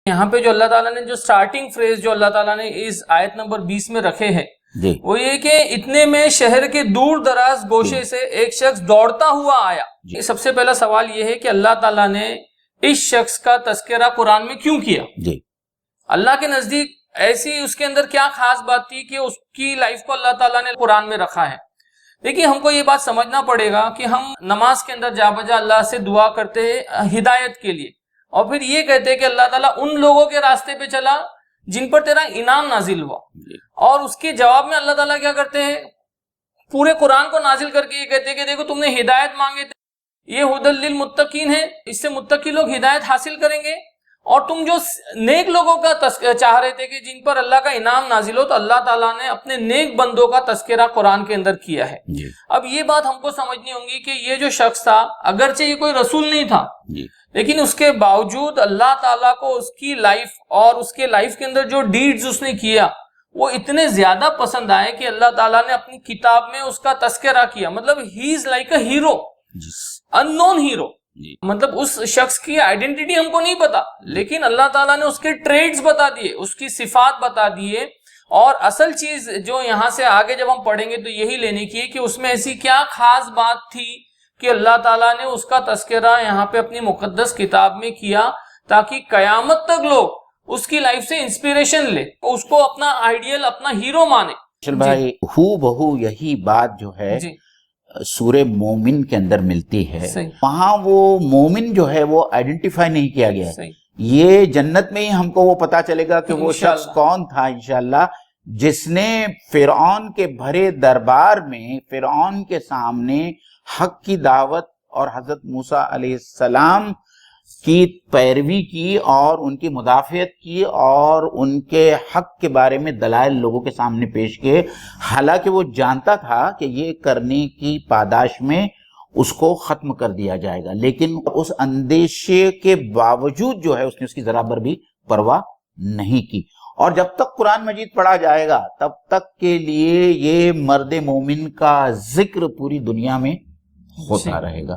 یہاں پہ جو اللہ تعالیٰ نے جو سٹارٹنگ فریز جو اللہ تعالیٰ نے اس آیت نمبر 20 میں رکھے ہیں وہ یہ کہ اتنے میں شہر کے دور دراز گوشے سے ایک شخص دوڑتا ہوا آیا۔ سب سے پہلا سوال یہ ہے کہ اللہ تعالیٰ نے اس شخص کا تذکرہ قرآن میں کیوں کیا؟ اللہ کے نزدیک ایسی اس کے اندر کیا خاص بات تھی کہ اس کی لائف کو اللہ تعالیٰ نے قرآن میں رکھا ہے؟ دیکھیے، ہم کو یہ بات سمجھنا پڑے گا کہ ہم نماز کے اندر جا بجا اللہ سے دعا کرتے ہیں ہدایت کے لیے، اور پھر یہ کہتے ہیں کہ اللہ تعالیٰ ان لوگوں کے راستے پہ چلا جن پر تیرا انعام نازل ہوا، اور اس کے جواب میں اللہ تعالیٰ کیا کرتے ہیں؟ پورے قرآن کو نازل کر کے یہ کہتے ہیں کہ دیکھو تم نے ہدایت مانگے تھے، یہ ہدی للمتقین ہے، اس سے متقی لوگ ہدایت حاصل کریں گے، اور تم جو نیک لوگوں کا چاہ رہے تھے کہ جن پر اللہ کا انعام نازل ہو، تو اللہ تعالیٰ نے اپنے نیک بندوں کا تذکرہ قرآن کے اندر کیا ہے۔ اب یہ بات ہم کو سمجھنی ہوگی کہ یہ جو شخص تھا، اگرچہ یہ کوئی رسول نہیں تھا، لیکن اس کے باوجود اللہ تعالیٰ کو اس کی لائف اور اس کے لائف کے اندر جو ڈیڈز اس نے کیا وہ اتنے زیادہ پسند آئے کہ اللہ تعالیٰ نے اپنی کتاب میں اس کا تذکرہ کیا۔ مطلب he is like a hero, unknown hero, مطلب اس شخص کی آئیڈینٹی ہم کو نہیں پتا، لیکن اللہ تعالیٰ نے اس کے ٹریڈز بتا دیے، اس کی صفات بتا دیے، اور اصل چیز جو یہاں سے آگے جب ہم پڑھیں گے تو یہی لینے کی ہے کہ اس میں ایسی کیا خاص بات تھی کہ اللہ تعالیٰ نے اس کا تذکرہ یہاں پہ اپنی مقدس کتاب میں کیا، تاکہ قیامت تک لوگ اس کی لائف سے انسپیریشن لے، اس کو اپنا آئیڈیل، اپنا ہیرو مانے۔ بھائی ہو بہو یہی بات جو ہے سورہ مومن کے اندر ملتی ہے، وہاں وہ مومن جو ہے وہ آئیڈینٹیفائی نہیں کیا گیا ہے۔ یہ جنت میں ہی ہم کو وہ پتا چلے گا کہ وہ شخص کون تھا انشاءاللہ، جس نے فرعون کے بھرے دربار میں فرعون کے سامنے حق کی دعوت اور حضرت موسیٰ علیہ السلام کی پیروی کی اور ان کی مدافعت کی اور ان کے حق کے بارے میں دلائل لوگوں کے سامنے پیش کیے، حالانکہ وہ جانتا تھا کہ یہ کرنے کی پاداش میں اس کو ختم کر دیا جائے گا، لیکن اس اندیشے کے باوجود جو ہے اس نے اس کی ذرا بھر بھی پرواہ نہیں کی۔ اور جب تک قرآن مجید پڑھا جائے گا تب تک کے لیے یہ مرد مومن کا ذکر پوری دنیا میں ہوتا رہے گا۔